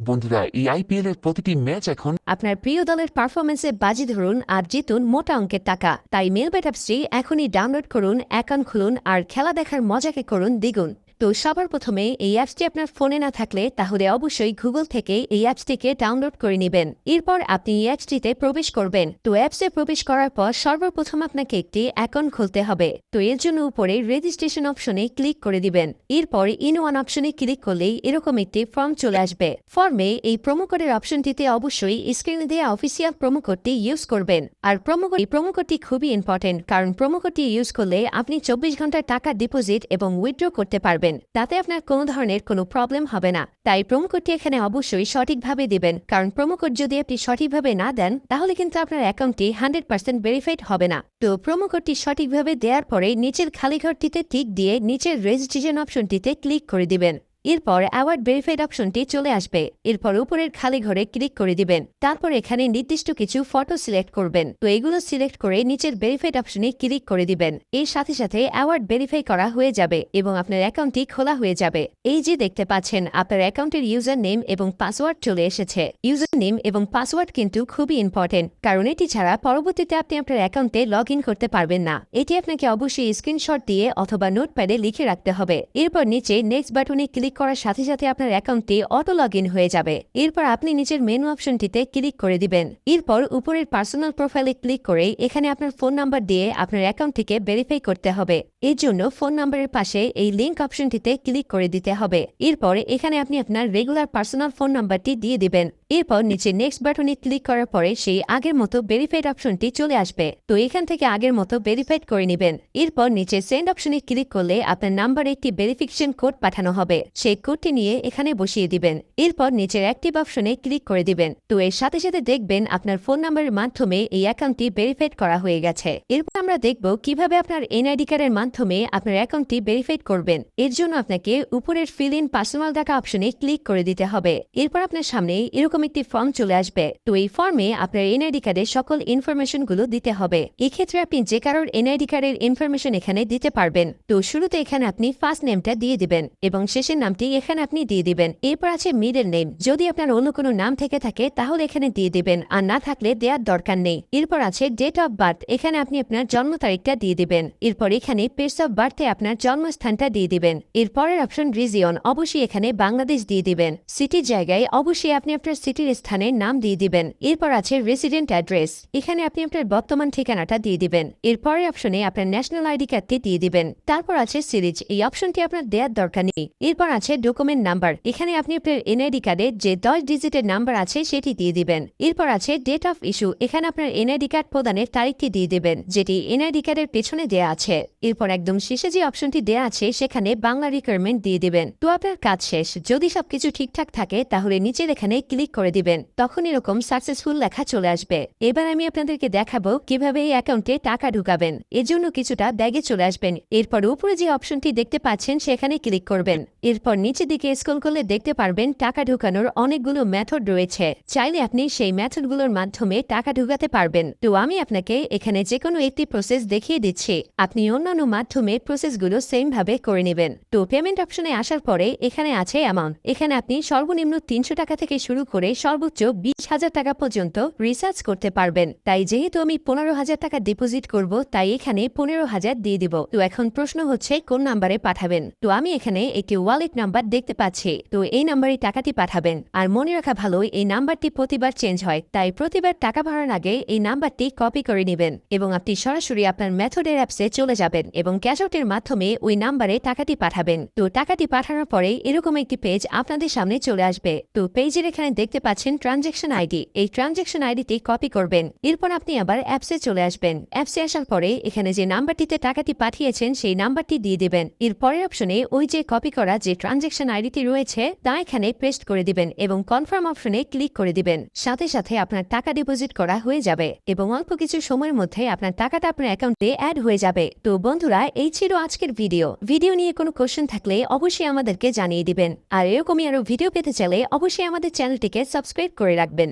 বন্ধুরা, এই আইপিএল এর প্রতিটি ম্যাচ এখন আপনার প্রিয় দলের পারফরমেন্সে বাজি ধরুন আর জিতুন মোটা অঙ্কের টাকা। তাই মেলবেট অ্যাপসটি এখনই ডাউনলোড করুন, অ্যাকাউন্ট খুলুন আর খেলা দেখার মজাকে করুন দ্বিগুণ। তো সবার প্রথমে এই অ্যাপসটি আপনার ফোনে না থাকলে তাহলে অবশ্যই গুগল থেকে এই অ্যাপসটিকে ডাউনলোড করে নেবেন। এরপর আপনি এই অ্যাপসটিতে প্রবেশ করবেন। তো অ্যাপসে প্রবেশ করার পর সর্বপ্রথম আপনাকে একটি অ্যাকাউন্ট খুলতে হবে। তো এর জন্য উপরে রেজিস্ট্রেশন অপশনে ক্লিক করে দিবেন। এরপর ইন ওয়ান অপশনে ক্লিক করলেই এরকম একটি ফর্ম চলে আসবে। ফর্মে এই প্রোমো কোডের অপশনটিতে অবশ্যই স্ক্রিনে দেওয়া অফিসিয়াল প্রোমো কোডটি ইউজ করবেন। আর প্রোমো কোডটি খুবই ইম্পর্টেন্ট, কারণ প্রোমো কোডটি ইউজ করলে আপনি 24 ঘন্টার টাকা ডিপোজিট এবং উইথড্র করতে পারবেন। তাতে আপনার কোনো ধরনের কোনো প্রবলেম হবে না। তাই প্রোমো কোডটি এখানে অবশ্যই সঠিকভাবে দিবেন, কারণ প্রোমো কোড যদি আপনি সঠিকভাবে না দেন তাহলে কিন্তু আপনার অ্যাকাউন্টটি 100% ভেরিফাইড হবে না। তো প্রোমো কোডটি সঠিকভাবে দেওয়ার পরে নিচের খালি ঘরটিতে টিক দিয়ে নিচের রেজিস্ট্রেশন অপশনটিতে ক্লিক করে দিবেন। এরপর অ্যাওয়ার্ড ভেরিফাইড অপশনটি চলে আসবে। এরপর উপরের খালি ঘরে ক্লিক করে দিবেন। তারপর এখানে নির্দিষ্ট কিছু ফটো সিলেক্ট করবেন। তো এগুলো সিলেক্ট করে নিচের ভেরিফাইড অপশনে ক্লিক করে দিবেন। এর সাথে সাথে অ্যাওয়ার্ড ভেরিফাই করা হয়ে যাবে এবং আপনার অ্যাকাউন্টটি খোলা হয়ে যাবে। এই যে দেখতে পাচ্ছেন আপনার অ্যাকাউন্টের ইউজার নেম এবং পাসওয়ার্ড চলে এসেছে। ইউজার নেম এবং পাসওয়ার্ড কিন্তু খুবই ইম্পর্টেন্ট, কারণ এটি ছাড়া পরবর্তীতে আপনি আপনার অ্যাকাউন্টে লগ ইন করতে পারবেন না। এটি আপনাকে অবশ্যই স্ক্রিনশট দিয়ে অথবা নোটপ্যাডে লিখে রাখতে হবে। এরপর নিচে নেক্সট বাটনে ক্লিক করার সাথে সাথে আপনার অ্যাকাউন্টটি অটো লগ ইন হয়ে যাবে। এরপর আপনি নিচের মেনু অপশনটিতে ক্লিক করে দিবেন। এরপর উপরের পার্সোনাল প্রোফাইলে ক্লিক করে এখানে আপনার ফোন নাম্বার দিয়ে আপনার অ্যাকাউন্টটিকে ভেরিফাই করতে হবে। এর জন্য ফোন নাম্বারের পাশে এই লিঙ্ক অপশনটিতে ক্লিক করে দিতে হবে। এরপর এখানে আপনি আপনার রেগুলার পার্সোনাল ফোন নাম্বারটি দিয়ে দিবেন। এরপর নিচে নেক্সট বাটনে ক্লিক করার পরে সেই আগের মতো ভেরিফাইড অপশনটি চলে আসবে। তো এখান থেকে আগের মতো ভেরিফাইড করে নেবেন। এরপর নিচে সেন্ড অপশনে ক্লিক করলে আপনার নাম্বারে একটি ভেরিফিকেশন কোড পাঠানো হবে। সেই কোডটি নিয়ে এখানে বসিয়ে দিবেন। এরপর নিচের অ্যাক্টিভ অপশনে ক্লিক করে দিবেন। তো এর সাথে সাথে দেখবেন আপনার ফোন নাম্বারের মাধ্যমে এই অ্যাকাউন্টটি ভেরিফাইড করা হয়ে গেছে। এরপর আমরা দেখব কিভাবে আপনার এনআইডি কার্ডের মাধ্যমে আপনার অ্যাকাউন্টটি ভেরিফাইড করবেন। এর জন্য আপনাকে উপরের ফিল ইন পার্সোনাল ডাটা অপশনে ক্লিক করে দিতে হবে। এরপর আপনার সামনে এরকম একটি ফর্ম চলে আসবে। তো এই ফর্মে আপনার এনআইডি কার্ডের সকল ইনফরমেশন গুলো দিতে হবে। এক্ষেত্রে আপনি যে কারোর এনআইডি কার্ডের ইনফরমেশন এখানে দিতে পারবেন। তো শুরুতে এখানে আপনি ফার্স্ট নেমটা দিয়ে দিবেন এবং শেষের নামটি এখানে আপনি দিয়ে দিবেন। এরপর আছে মিডল নেম। যদি আপনার অন্য কোনো নাম থেকে থাকে তাহলে এখানে দিয়ে দিবেন, আর না থাকলে দেওয়ার দরকার নেই। এরপর আছে ডেট অফ বার্থ। এখানে আপনি আপনার জন্ম তারিখটা দিয়ে দিবেন। এরপর এখানে প্লেস অফ বার্থে আপনার জন্মস্থানটা দিয়ে দিবেন। এরপরের অপশন রিজিয়ন, অবশ্যই এখানে বাংলাদেশ দিয়ে দিবেন। সিটির জায়গায় অবশ্যই আপনি আপনার সিটির স্থানের নাম দিয়ে দিবেন। এরপর আছে রেসিডেন্ট অ্যাড্রেস। এখানে আপনি আপনার বর্তমান ঠিকানাটা দিয়ে দিবেন। এরপরের অপশনে আপনার ন্যাশনাল আইডি কার্ডটি দিয়ে দিবেন। তারপর আছে সিরিজ, এই অপশনটি আপনার দেওয়ার দরকার নেই। এরপর আছে ডকুমেন্ট নাম্বার। এখানে আপনি আপনার এনআইডি কার্ডে যে 10 ডিজিটের নাম্বার আছে সেটি দিয়ে দিবেন। এরপর আছে ডেট অফ ইস্যু। এখানে আপনার এনআইডি কার্ড প্রদানের তারিখটি দিয়ে দিবেন, যেটি এনআইডি কার্ডের পেছনে দেয়া আছে। এরপর একদম শেষে যে অপশনটি দেয়া আছে সেখানে বাংলা রিকোয়ারমেন্ট দিয়ে দিবেন। তো আপনার কাজ শেষ। যদি সবকিছু ঠিকঠাক থাকে তাহলে নিচের এখানে ক্লিক করে দিবেন। তখন এরকম সাকসেসফুল লেখা চলে আসবে। এবার আমি আপনাদেরকে দেখাবো কিভাবে এই অ্যাকাউন্টে টাকা ঢুকাবেন। এর জন্য কিছুটা ব্যাগে চলে আসবেন। এরপর উপরে যে অপশনটি দেখতে পাচ্ছেন সেখানে ক্লিক করবেন। এরপর নিচের দিকে স্ক্রল করলে দেখতে পারবেন টাকা ঢুকানোর অনেকগুলো মেথড রয়েছে। চাইলে আপনি সেই মেথডগুলোর মাধ্যমে টাকা ঢুকাতে পারবেন। তো আমি আপনাকে এখানে যে কোনো একটি প্রসেস দেখিয়ে দিচ্ছি। আপনি অন্যান্য মাধ্যমে প্রসেসগুলো সেম ভাবে করে নেবেন। তো পেমেন্ট অপশনে আসার পরে এখানে আছে অ্যামাউন্ট। এখানে আপনি সর্বনিম্ন 300 টাকা থেকে শুরু করে সর্বোচ্চ 20,000 টাকা পর্যন্ত রিচার্জ করতে পারবেন। তাই যেহেতু আমি 15,000 টাকা ডিপোজিট করব, তাই এখানে 15,000 দিয়ে দিব। তো এখন প্রশ্ন হচ্ছে কোন নাম্বারে পাঠাবেন। তো আমি এখানে একটি ওয়ালেট নাম্বার দেখতে পাচ্ছি। তো এই নাম্বারে টাকাটি পাঠাবেন। আর মনে রাখা ভালো, এই নাম্বারটি প্রতিবার চেঞ্জ হয়, তাই প্রতিবার টাকা ভরার আগে এই নাম্বারটি কপি করে নেবেন এবং আপনি সরাসরি আপনার মেথডের অ্যাপসে চলে যাবেন এবং ক্যাশ আউটের মাধ্যমে ওই নাম্বারে টাকাটি পাঠাবেন। তো টাকাটি পাঠানোর পরে এরকম একটি পেজ আপনাদের সামনে চলে আসবে। তো পেজের এখানে দেখতে পাচ্ছেন ট্রানজ্যাকশন আইডি। এই ট্রানজ্যাকশন আইডিটি কপি করবেন। এরপর আপনি আবার অ্যাপসে চলে আসবেন। অ্যাপসে আসার পরে এখানে যে নাম্বারটিতে টাকাটি পাঠিয়েছেন সেই নাম্বারটি দিয়ে দিবেন। এর পরের অপশনে ওই যে কপি করা যে ট্রানজ্যাকশন আইডিটি রয়েছে তা এখানে পেস্ট করে দিবেন এবং কনফার্ম অপশনে ক্লিক করে দিবেন। সাথে সাথে আপনার টাকা ডিপোজিট করা হয়ে যাবে এবং অল্প কিছু সময়ের মধ্যে আপনার টাকাটা আপনার অ্যাকাউন্টে অ্যাড হয়ে যাবে। তো বন্ধুরা, এই ছিল আজকের ভিডিও নিয়ে কোনো কোশ্চেন থাকলে অবশ্যই আমাদেরকে জানিয়ে দিবেন। আর এরকমই আরো ভিডিও পেতে চাইলে অবশ্যই আমাদের চ্যানেলটিকে সাবস্ক্রাইব করে রাখবেন।